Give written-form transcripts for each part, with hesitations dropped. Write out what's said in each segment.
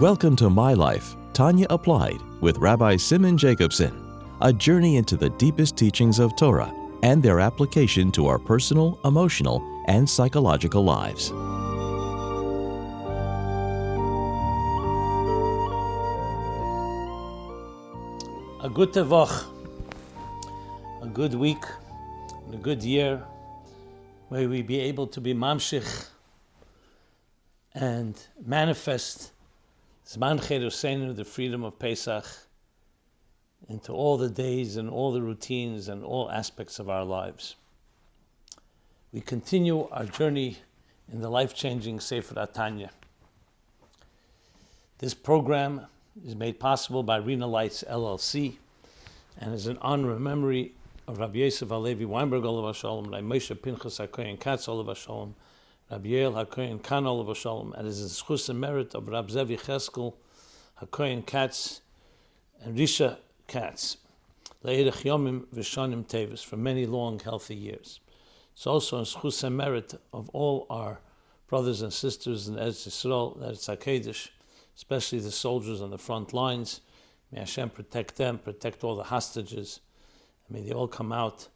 Welcome to My Life, Tanya Applied, with Rabbi Simon Jacobson, a journey into the deepest teachings of Torah and their application to our personal, emotional, and psychological lives. A good tevach, a good week, and a good year, where we be able to be mamshich and manifest Zman Cheruseinu, the freedom of Pesach, into all the days and all the routines and all aspects of our lives. We continue our journey in the life-changing Sefer Tanya. This program is made possible by Rena Lights LLC and is in honor and memory of Rabbi Yosef Halevi Weinberg Olav Shalom, Rabbi Moshe Pinchas HaKohen Katz Olav Shalom, Rabbi Yael HaKohen Kan Olav Shalom, and is in schus and merit of Rabbi Zevi Cheskel HaKohen Katz and Risha Katz, Le'erech Yomim V'Shanim Tevis, for many long, healthy years. It's also in schus and merit of all our brothers and sisters in Eretz Yisrael, Eretz HaKodesh, especially the soldiers on the front lines. May Hashem protect them, protect all the hostages, and may they all come out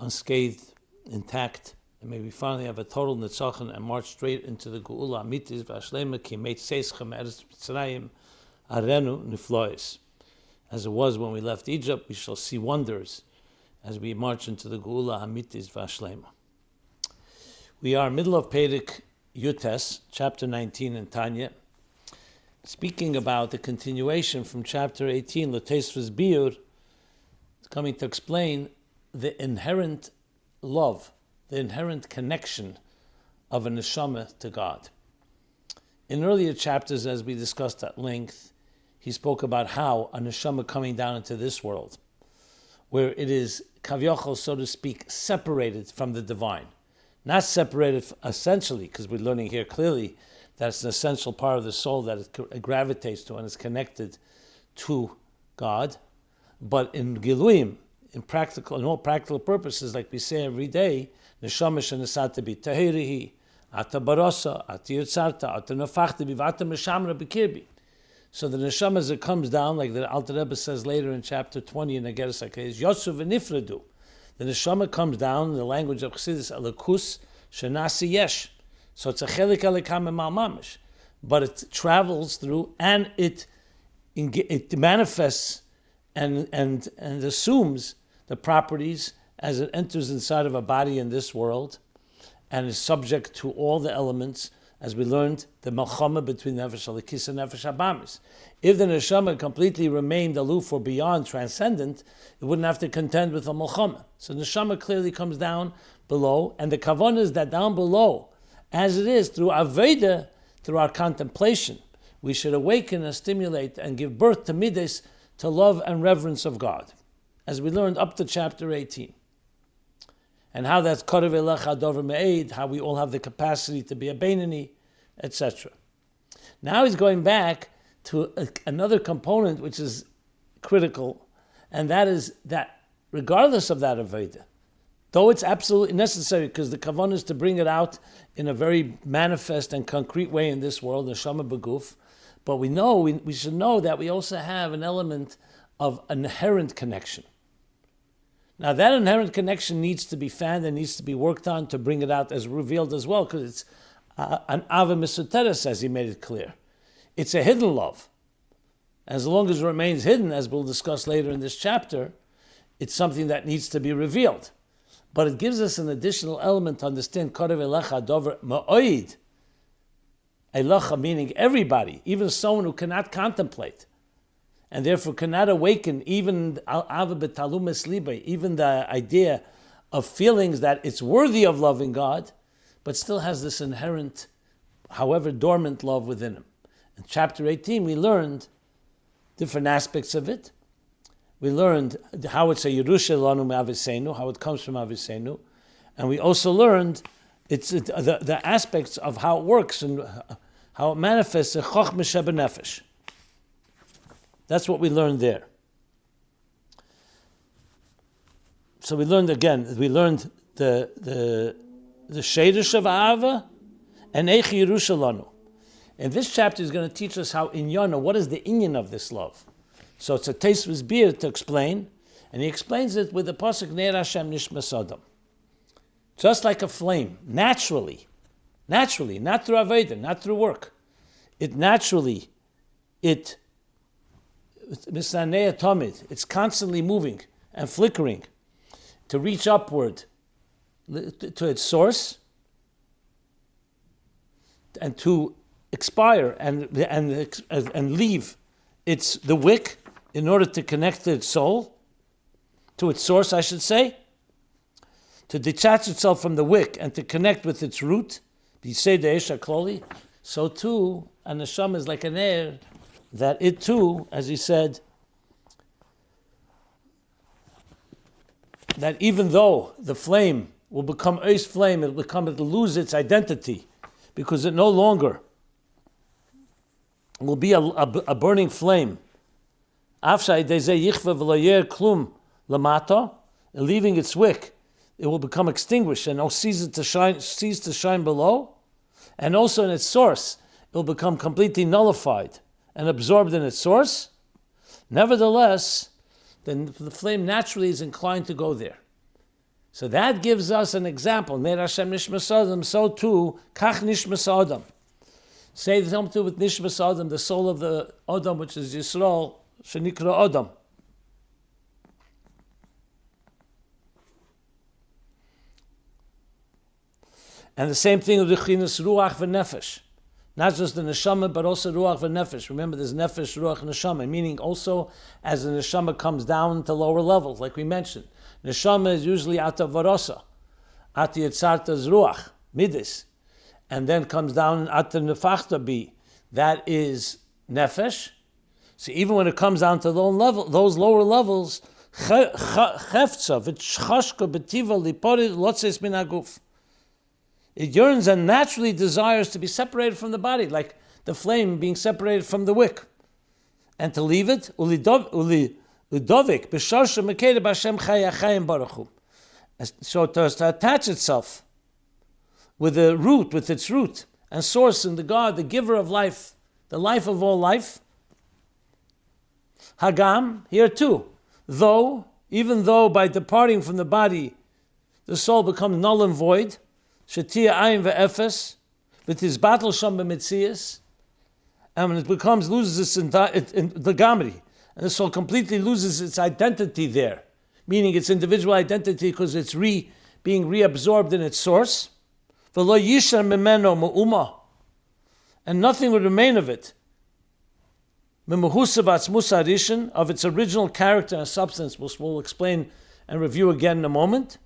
unscathed, intact, and may we finally have a total nitzachon and march straight into the Geula Amitis v'Ashlema ki meit seischem Eretz Mitzrayim arenu niflois. As it was when we left Egypt, we shall see wonders as we march into the Geula Amitis v'Ashlema. We are middle of Perek Yutes, chapter 19 in Tanya, speaking about the continuation from chapter 18, L'Tesvus Biur, coming to explain the inherent love, the inherent connection of a neshama to God. In earlier chapters, as we discussed at length, he spoke about how a neshama coming down into this world, where it is kavyochel, so to speak, separated from the divine. Not separated essentially, because we're learning here clearly that's an essential part of the soul that it gravitates to and is connected to God. But in Giluim, in all practical purposes, like we say every day, Neshama shenesata bi tahirihi, ata barosa, ata yitzarta, ata nafachta bi, ata meshamra b'kirbi. So the neshama, as it comes down, like the Alter Rebbe says later in chapter 20 in Ageres HaKodesh, Yotzu v'nifradu. The neshama comes down in the language of Chassidus, alakus shenasi yesh. So it's a chelik alikam mamish, but it travels through and it manifests and assumes the properties as it enters inside of a body in this world, and is subject to all the elements, as we learned, the melchama between nefesh alikis and nefesh habamis. If the neshama completely remained aloof or beyond transcendent, it wouldn't have to contend with the melchama. So the neshama clearly comes down below, and the kavanah is that down below, as it is through Aveda, through our contemplation, we should awaken and stimulate and give birth to midas, to love and reverence of God, as we learned up to chapter 18. And how that's Korev Elecha Dover Me'ed, how we all have the capacity to be a Beinani, etc. Now he's going back to another component which is critical, and that is that regardless of that Aveda, though it's absolutely necessary, because the kavanah is to bring it out in a very manifest and concrete way in this world, neshama b'guf, but we should know that we also have an element of inherent connection. Now that inherent connection needs to be found and needs to be worked on to bring it out as revealed as well, because it's an ava misoteres, as he made it clear. It's a hidden love. As long as it remains hidden, as we'll discuss later in this chapter, it's something that needs to be revealed. But it gives us an additional element to understand Korev Elecha Dover Ma'oid. Elecha meaning everybody, even someone who cannot contemplate, and therefore cannot awaken even Ava B'Talumes Liba, even the idea of feelings that it's worthy of loving God, but still has this inherent, however dormant, love within him. In chapter 18, we learned different aspects of it. We learned how it's a Yerusha Lanu Me'aviseinu, how it comes from Aviseinu, and we also learned the aspects of how it works and how it manifests in Chochma Shebenefesh. That's what we learned there. So we learned the Shadish of Ahava and Eich Yerusha Lanu. In this chapter, he's going to teach us how inyana, what is the inyan of this love. So it's a taste of his beer to explain, and he explains it with the pasuk Ner Hashem Nishmas Adam. Just like a flame, naturally, not through avodah, not through work. It's constantly moving and flickering to reach upward to its source and to expire and leave the wick in order to connect to its soul, to its source, I should say, to detach itself from the wick and to connect with its root. So too, a neshama is like an air, that it too, as he said, that even though the flame will become eis flame, it'll lose its identity, because it no longer will be a burning flame. Leaving its wick, it will become extinguished and cease to shine below, and also in its source, it will become completely nullified and absorbed in its source. Nevertheless, then the flame naturally is inclined to go there. So that gives us an example. Ner Hashem Nishmas Adam, so too, Kach Nishmas Adam. Say the same too with Nishmas Adam, the soul of the Adam, which is Yisrael, Shenikra Adam. And the same thing with the Chinas Ruach v'Nefesh. Not just the Neshama, but also Ruach v'Nefesh. Remember, there's Nefesh, Ruach, and Neshama, meaning also as the Neshama comes down to lower levels, like we mentioned. Neshama is usually Ata Varosa, Ata Yitzarta's Ruach, Midis, and then comes down Ata Nefachta Bi, that is Nefesh. So even when it comes down to those lower levels, Chefza, V'Chashka, B'Tiva, Liporid, Lotzes Min HaGuf. It yearns and naturally desires to be separated from the body, like the flame being separated from the wick. And to leave it, Udovik, B'Sharsha Mekeda B'Hashem Chayachayim Baruch. So to attach itself with its root and source in the God, the giver of life, the life of all life. Hagam, here too, even though by departing from the body, the soul becomes null and void, Shetia Ayin ve'efes, with his battle sham b'mitzias, and it loses its gamri, and the soul completely loses its identity there, meaning its individual identity, because it's being reabsorbed in its source. V'lo yishar mimeno me'uma, and nothing would remain of it. Memuhusav atzmus harishin, of its original character and substance, which we'll explain and review again in a moment.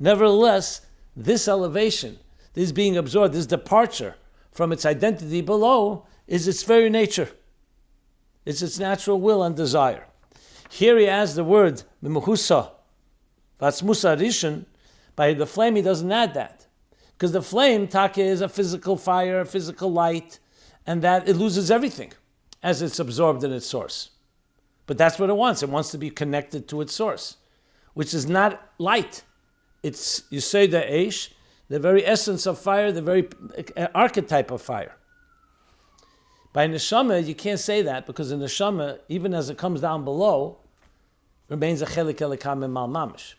Nevertheless, this elevation, this being absorbed, this departure from its identity below, is its very nature. It's its natural will and desire. Here he adds the word mimuhusa, vatzmusa rishon. By the flame, he doesn't add that, because the flame, take, is a physical fire, a physical light, and that it loses everything as it's absorbed in its source. But that's what it wants. It wants to be connected to its source, which is not light. It's, you say the Eish, the very essence of fire, the very archetype of fire. By Neshama, you can't say that, because the Neshama, even as it comes down below, remains a chelik elikam mal mamish.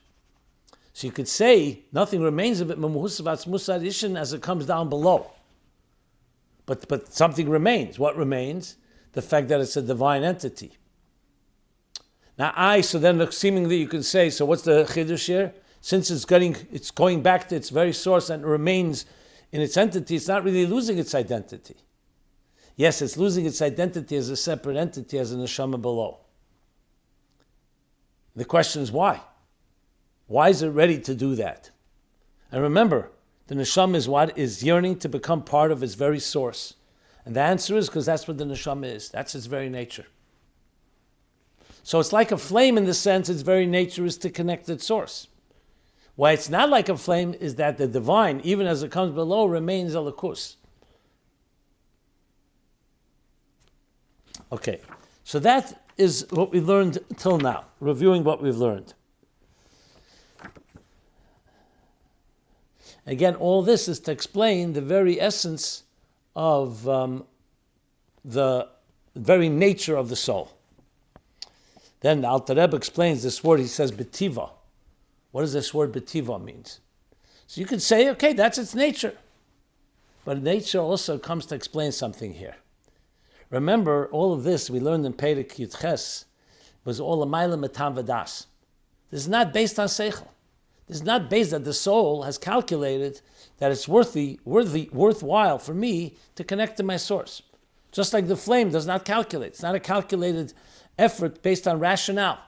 So you could say nothing remains of it as it comes down below. But something remains. What remains? The fact that it's a divine entity. Now so then seemingly you can say, so what's the chiddush here? Since it's going back to its very source and it remains in its entity, it's not really losing its identity. Yes, it's losing its identity as a separate entity, as a neshama below. The question is why? Why is it ready to do that? And remember, the neshama is what? Is yearning to become part of its very source. And the answer is because that's what the neshama is. That's its very nature. So it's like a flame in the sense its very nature is to connect its source. Why it's not like a flame is that the divine, even as it comes below, remains elikus. Okay, so that is what we learned till now, reviewing what we've learned. Again, all this is to explain the very essence of the very nature of the soul. Then the Alter Rebbe explains this word, he says, betiva. What does this word betiva means? So you could say, okay, that's its nature. But nature also comes to explain something here. Remember, all of this we learned in Perek Yud Ches was all a Maila Metam Vadas. This is not based on Seichel. This is not based that the soul has calculated that it's worthwhile for me to connect to my source. Just like the flame does not calculate. It's not a calculated effort based on rationale.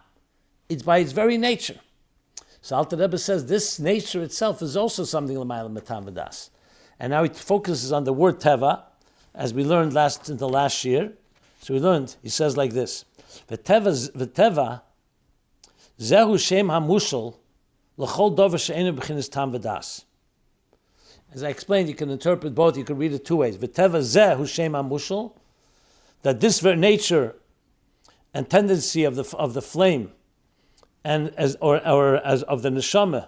It's by its very nature. So Alter Rebbe says this nature itself is also something l'mayla metam v'das. And now he focuses on the word teva, as we learned in the last year. So we learned, he says like this, v'teva zehu shem hamushal l'chol dover she'enu b'chinas tam v'das. As I explained, you can interpret both. You can read it two ways. V'teva zehu shem hamushal, that this very nature and tendency of the flame, and as of the neshama,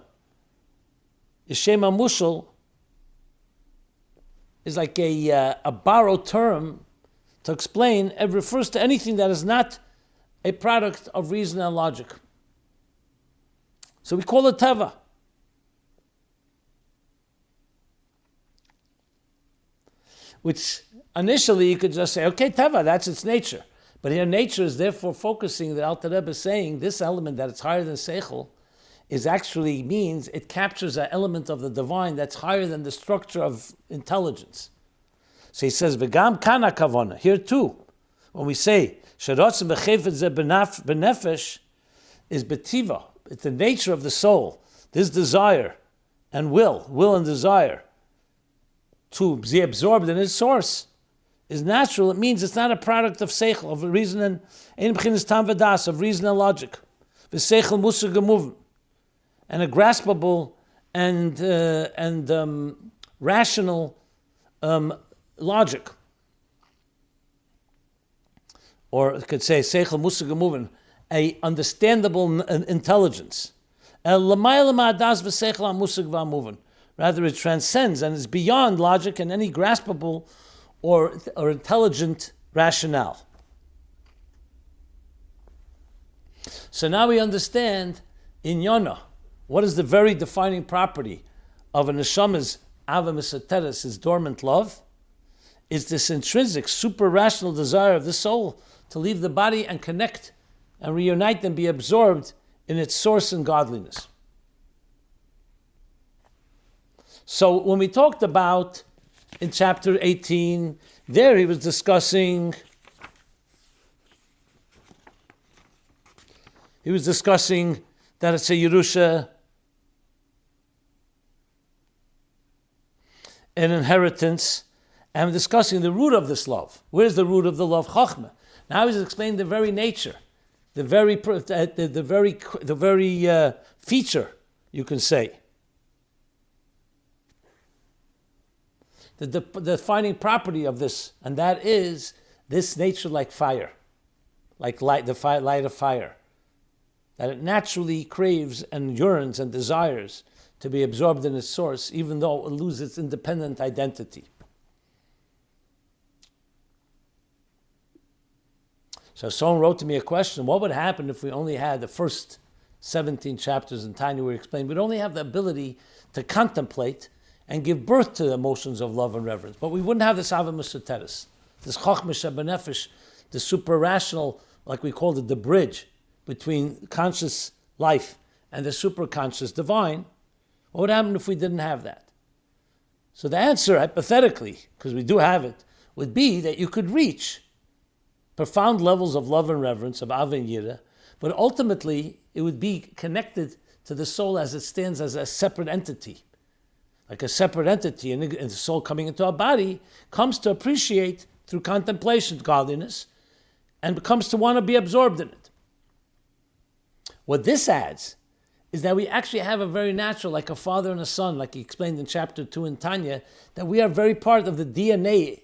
is shem hamushal, is like a borrowed term to explain. It refers to anything that is not a product of reason and logic. So we call it teva. Which initially you could just say, okay, teva, that's its nature. But here nature is therefore focusing, that Alter Rebbe is saying, this element that it's higher than seichel is actually means it captures an element of the divine that's higher than the structure of intelligence. So he says, v'gam kana kavana, here too, when we say, sherotzim b'chefet ze b'nefesh, is betiva, it's the nature of the soul, this desire and will and desire, to be absorbed in its source, is natural. It means it's not a product of seichel, of reason and ein b'chinas tam v'das, of reason and logic. V'seichel musar gemuvn, and a graspable and rational logic. Or it could say seichel musar gemuvn, a understandable intelligence. Rather, it transcends and is beyond logic and any graspable or intelligent rationale. So now we understand in Yonah, what is the very defining property of a neshama's ava misoteres, his dormant love, is this intrinsic, super-rational desire of the soul to leave the body and connect and reunite and be absorbed in its source and godliness. So when we talked about in chapter 18, there he was discussing that it's a Yerusha, an inheritance, and discussing the root of this love. Where's the root of the love? Chochma. Now he's explaining the very nature, the very feature, you can say. The defining property of this, and that is this nature like fire, like light, light of fire, that it naturally craves and yearns and desires to be absorbed in its source, even though it loses its independent identity. So someone wrote to me a question, what would happen if we only had the first 17 chapters in Tanya where we explained we'd only have the ability to contemplate and give birth to emotions of love and reverence. But we wouldn't have this ava misoteres, this chochma shebenefesh, the super-rational, like we called it, the bridge between conscious life and the super-conscious divine. What would happen if we didn't have that? So the answer, hypothetically, because we do have it, would be that you could reach profound levels of love and reverence, of ava and yira, but ultimately it would be connected to the soul as it stands as a separate entity. Like a separate entity, and the soul coming into our body comes to appreciate through contemplation godliness and comes to want to be absorbed in it. What this adds is that we actually have a very natural, like a father and a son, like he explained in chapter 2 in Tanya, that we are very part of the DNA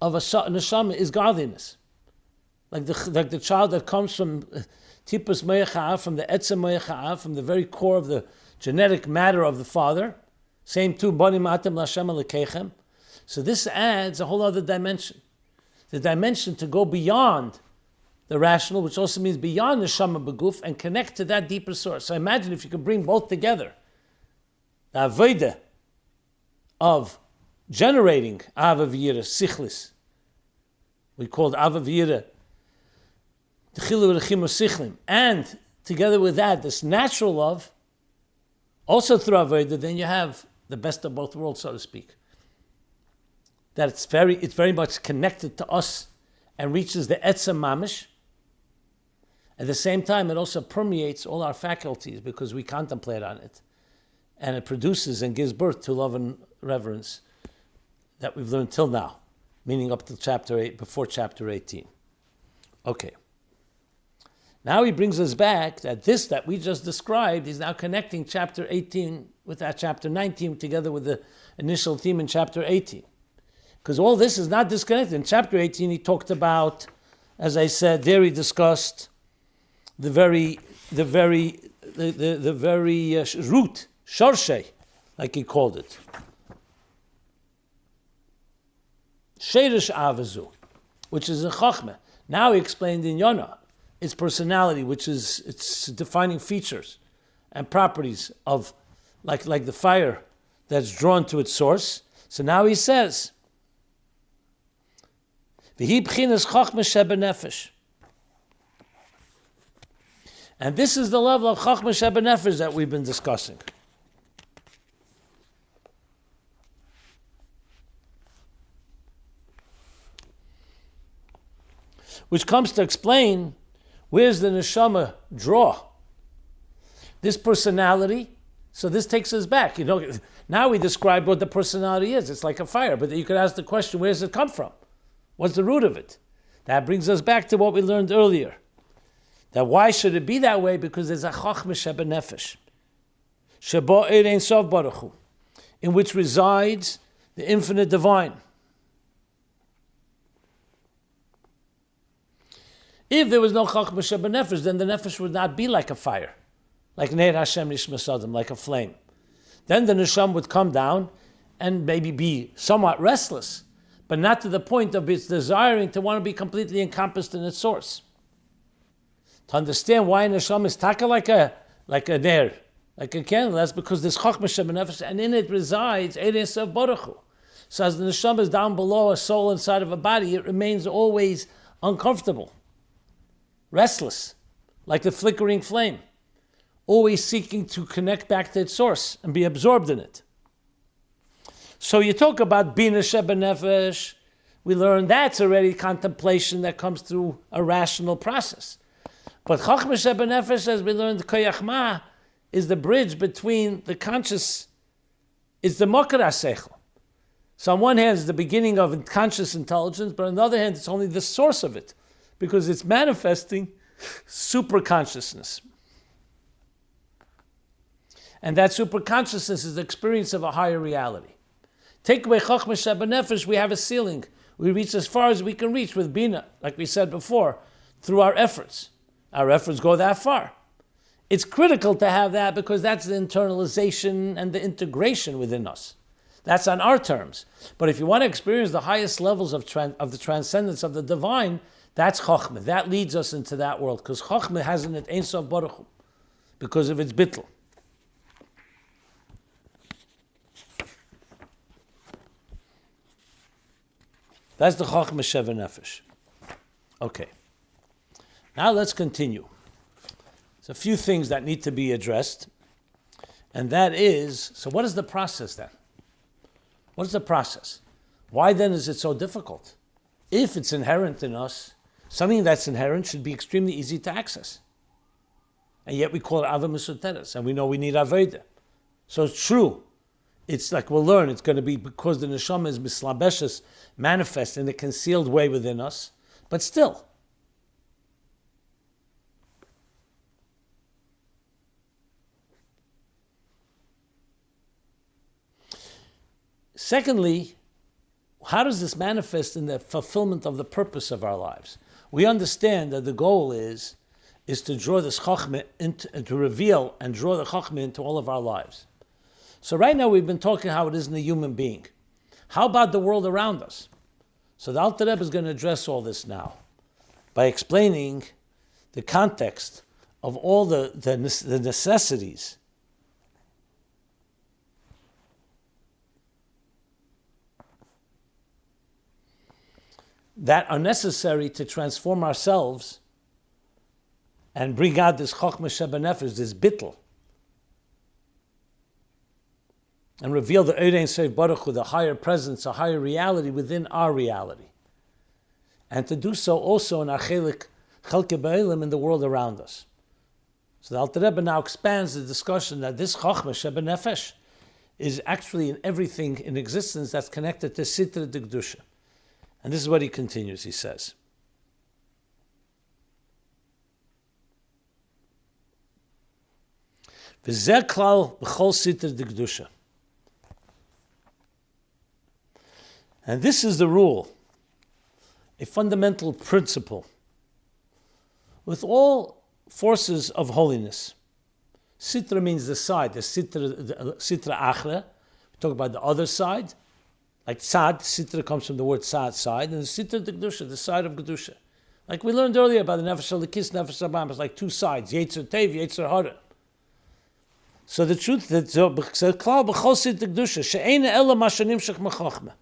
of a neshama is godliness. Like the child that comes from tipus me'acha'av, from the etzem me'acha'av, from the very core of the genetic matter of the father, Same two, Banim Atem Lashem Alekechem. So this adds a whole other dimension. The dimension to go beyond the rational, which also means beyond the Neshama Beguf, and connect to that deeper source. So imagine if you could bring both together. The Avodah of generating Ava V'yira, Sichlis. We called Ava V'yira, T'chilu V'rechimu Sichlim. And together with that, this natural love, also through Avodah, then you have the best of both worlds, so to speak. That it's very much connected to us and reaches the Etzem Mamish. At the same time, it also permeates all our faculties because we contemplate on it. And it produces and gives birth to love and reverence that we've learned till now, meaning up to chapter 8, before chapter 18. Okay. Now he brings us back that this that we just described is now connecting chapter 18 with that chapter 19 together with the initial theme in chapter 18. Because all this is not disconnected. In chapter 18 he talked about, as I said, there he discussed the very root, Shorshe, like he called it. Sheirish Avazu, which is a Chochma. Now he explained in Yonah, its personality, which is its defining features and properties of, like the fire that's drawn to its source. So now he says, V'hi b'chinas Chochma shebenefesh. And this is the level of Chochma shebenefesh that we've been discussing. Which comes to explain where's the neshama draw. This personality, so this takes us back. Now we describe what the personality is. It's like a fire, but you could ask the question, where does it come from? What's the root of it? That brings us back to what we learned earlier. That why should it be that way? Because there's a Chochma shebenefesh, shebo ein sof baruch hu, in which resides the infinite divine. If there was no Chochma shebenefesh, then the nefesh would not be like a fire, like Neir Hashem Nishmas like a flame. Then the neshama would come down and maybe be somewhat restless, but not to the point of its desiring to want to be completely encompassed in its source. To understand why a neshama is taka like a ner, like a candle, that's because there's Chochma shebenefesh, and in it resides Ein Sof Baruch Hu. So as the neshama is down below a soul inside of a body, it remains always uncomfortable, restless, like the flickering flame, always seeking to connect back to its source and be absorbed in it. So you talk about Bina shebenefesh, we learn that's already contemplation that comes through a rational process. But Chochma shebenefesh, as we learned, Koyachma, is the bridge between the conscious, it's the Mokar HaSeichel. So on one hand, it's the beginning of conscious intelligence, but on the other hand, it's only the source of it, because it's manifesting super consciousness. And that super consciousness is the experience of a higher reality. Take away Chochma shebenefesh, we have a ceiling. We reach as far as we can reach with Bina, like we said before, through our efforts. Our efforts go that far. It's critical to have that because that's the internalization and the integration within us. That's on our terms. But if you want to experience the highest levels of the transcendence of the divine, that's Chochma. That leads us into that world because Chochma has in it Ein Sof Baruch Hu because of its bittul. That's the Chochma shebenefesh. Okay. Now let's continue. There's a few things that need to be addressed. And that is, so what is the process then? What is the process? Why then is it so difficult? If it's inherent in us, something that's inherent should be extremely easy to access. And yet we call it Ava Mesuteres, and we know we need Aveda. So it's true. It's like we'll learn, it's going to be because the neshama is mislabeshes, manifest in a concealed way within us, but still. Secondly, how does this manifest in the fulfillment of the purpose of our lives? We understand that the goal is to draw this Chochma, to reveal and draw the Chochma into all of our lives. So right now we've been talking how it is in the human being. How about the world around us? So the Alter Rebbe is going to address all this now by explaining the context of all the necessities that are necessary to transform ourselves and bring out this Chochma Shebenefesh, this bittul, and reveal the Ein Sof Baruch Hu, the higher presence, a higher reality within our reality. And to do so also in our Chelke Ba'olam, in the world around us. So the Alter Rebbe now expands the discussion that this Chochma Shebenefesh is actually in everything in existence that's connected to Sitra D'Kedusha. And this is what he continues, he says. V'zeh klal b'chol Sitra D'Kedusha. And this is the rule, a fundamental principle with all forces of holiness. Sitra means the side, the Sitra Achra. We talk about the other side. Like Tzad, Sitra comes from the word Tzad, side, and the Sitra D'Kedusha, the side of Kedusha. Like we learned earlier about the Nefesh HaLekis, Nefesh HaBam, it's like two sides, Yetzer Tev, Yetzer Hara. So the truth that Klal B'chol Sitra D'Kedusha, she'eina ela ma shenimshach mechochma.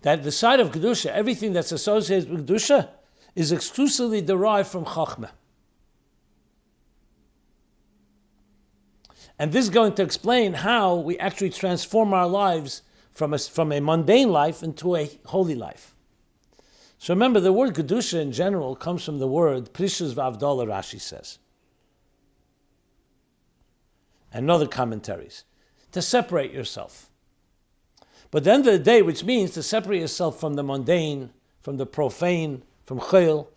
That the side of Kedusha, everything that's associated with Kedusha, is exclusively derived from Chochma. And this is going to explain how we actually transform our lives from a mundane life into a holy life. So remember, the word Kedusha in general comes from the word Prishus V'Avdala, Rashi says. And other commentaries. To separate yourself. But the end of the day, which means to separate yourself from the mundane, from the profane, from chayil,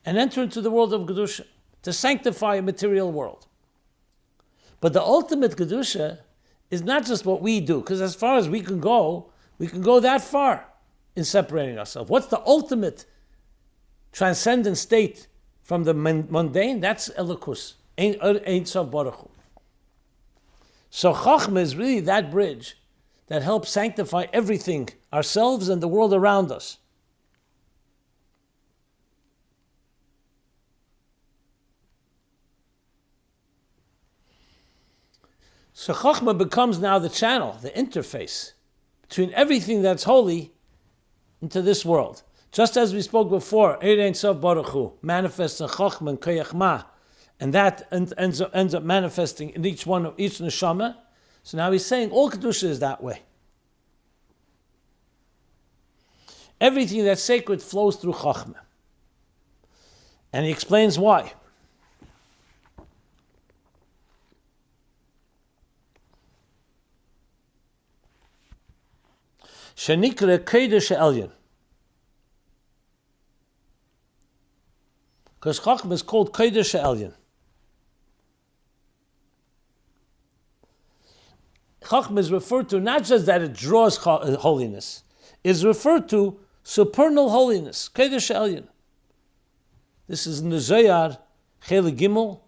and enter into the world of Kedusha, to sanctify a material world. But the ultimate Kedusha is not just what we do, because as far as we can go that far in separating ourselves. What's the ultimate transcendent state from the mundane? That's Elokus, Ein Sof Baruch Hu. So Chochma is really that bridge that helps sanctify everything, ourselves and the world around us. So Chochma becomes now the channel, the interface between everything that's holy into this world. Just as we spoke before, Ein Sof Baruch Hu manifests in Chochma and Koyachma, and that ends up manifesting in each neshama. So now he's saying all Kedusha is that way. Everything that's sacred flows through Chochma. And he explains why. Shenikra Kodesh Elyon. Because Chochma is called Kodesh Elyon. Chochma is referred to not just that it draws holiness, is referred to supernal holiness, Kodesh Elyon. This is in the Zohar, Chele Gimel,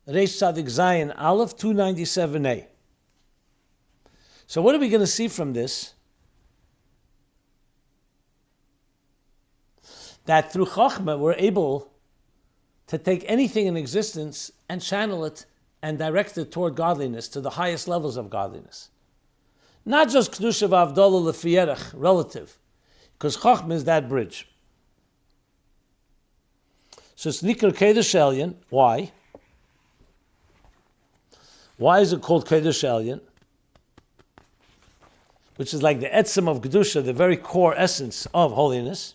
Reish Tzadik Zayin Aleph, 297a. So what are we going to see from this? That through Chochma we're able to take anything in existence and channel it and direct it toward godliness, to the highest levels of godliness. Not just Kedusha V'Avdala L'Fiyerech, relative, because Chochma is that bridge. So it's Nikar Kodesh Elyon. Why? Why is it called Kodesh Elyon? Which is like the etzem of Kedusha, the very core essence of holiness.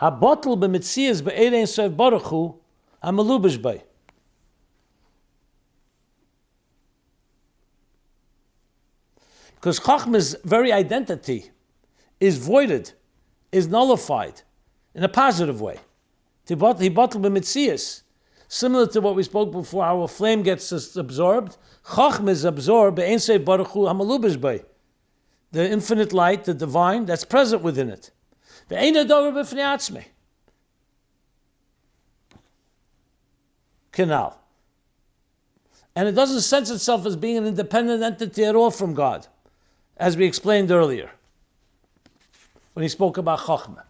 Habotel b'mitzias b'Ein Sof Baruch Hu hamalubish bay. Because Chochma's very identity is voided, is nullified in a positive way. Similar to what we spoke before, how a flame gets absorbed, Chochma is absorbed, Ein Sof Baruch Hu hamalubish bay. the infinite light, the divine, that's present within it. Ve'eina dover b'fnei atzmei. Canal. And it doesn't sense itself as being an independent entity at all from God, as we explained earlier, when he spoke about Chochma.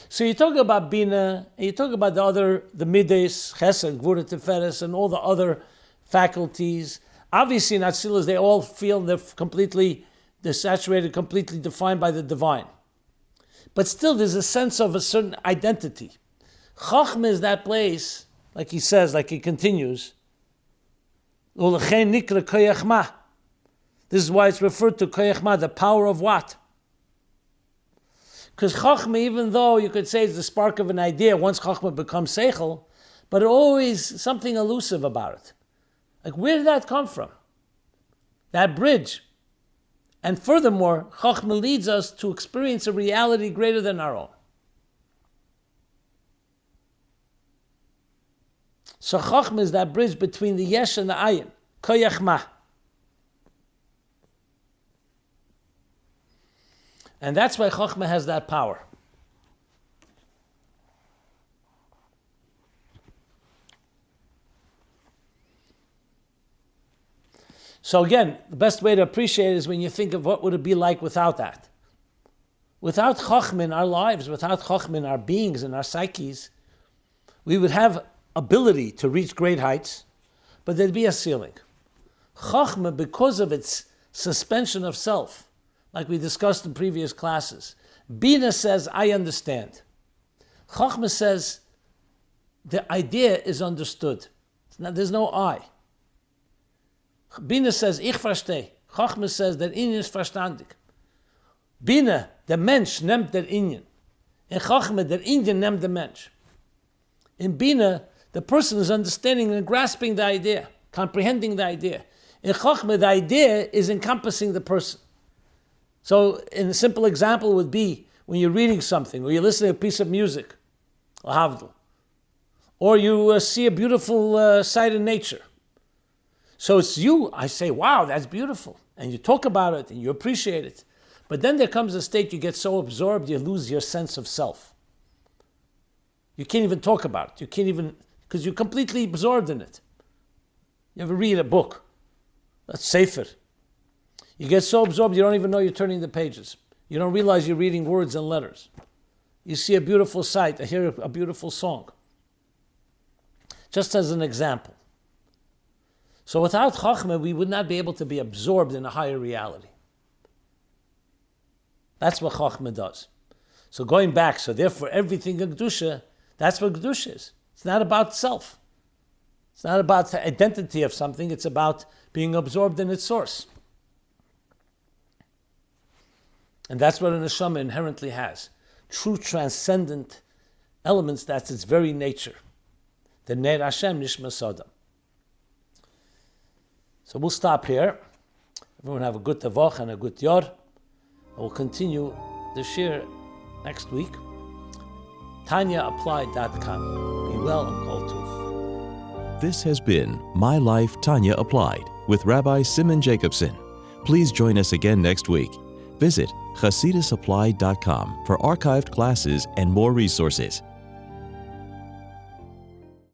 So you talk about Bina, and you talk about the Mides, Chesed, Gvura, Tiferes, and all the other faculties. Obviously in Atzilus, they all feel they're saturated, completely defined by the divine. But still, there's a sense of a certain identity. Chochma is that place, like he says, like he continues, this is why it's referred to Koyachma, the power of what? Because Chochma, even though you could say it's the spark of an idea, once Chochma becomes Seichel, but always something elusive about it. Like, where did that come from? That bridge. And furthermore, Chochma leads us to experience a reality greater than our own. So Chochma is that bridge between the Yesh and the Ayin. Koyachma. And that's why Chochma has that power. So again, the best way to appreciate it is when you think of what would it be like without that. Without Chochma in our lives, without Chochma in our beings and our psyches, we would have ability to reach great heights, but there'd be a ceiling. Chochma, because of its suspension of self, like we discussed in previous classes, Bina says, I understand. Chochma says, the idea is understood. There's no I. Bina says, ich verstehe. Chochma says, der Inyan ist verstandig. Bina, der Mensch, nimmt der Inyan. In Chochma, der Inyan nimmt der Mensch. In Bina, the person is understanding and grasping the idea, comprehending the idea. In Chochma, the idea is encompassing the person. So, a simple example would be when you're reading something, or you're listening to a piece of music, or you see a beautiful sight in nature. So it's you, I say, wow, that's beautiful. And you talk about it, and you appreciate it. But then there comes a state you get so absorbed, you lose your sense of self. You can't even talk about it. You can't even, because you're completely absorbed in it. You ever read a book? That's Sefer. You get so absorbed you don't even know you're turning the pages. You don't realize you're reading words and letters. You see a beautiful sight, I hear a beautiful song. Just as an example. So without Chochma, we would not be able to be absorbed in a higher reality. That's what Chochma does. So going back, so therefore everything in Kedusha, that's what Kedusha is. It's not about self. It's not about the identity of something, it's about being absorbed in its source. And that's what a neshama inherently has. True transcendent elements, that's its very nature. The Ner Hashem Nishma Sodam. So we'll stop here. Everyone have a good Tavoch and a good Yor. And we'll continue the shir next week. TanyaApplied.com. Be well and kol tov. This has been My Life, Tanya Applied with Rabbi Simon Jacobson. Please join us again next week. Visit ChasidusApplied.com for archived classes and more resources.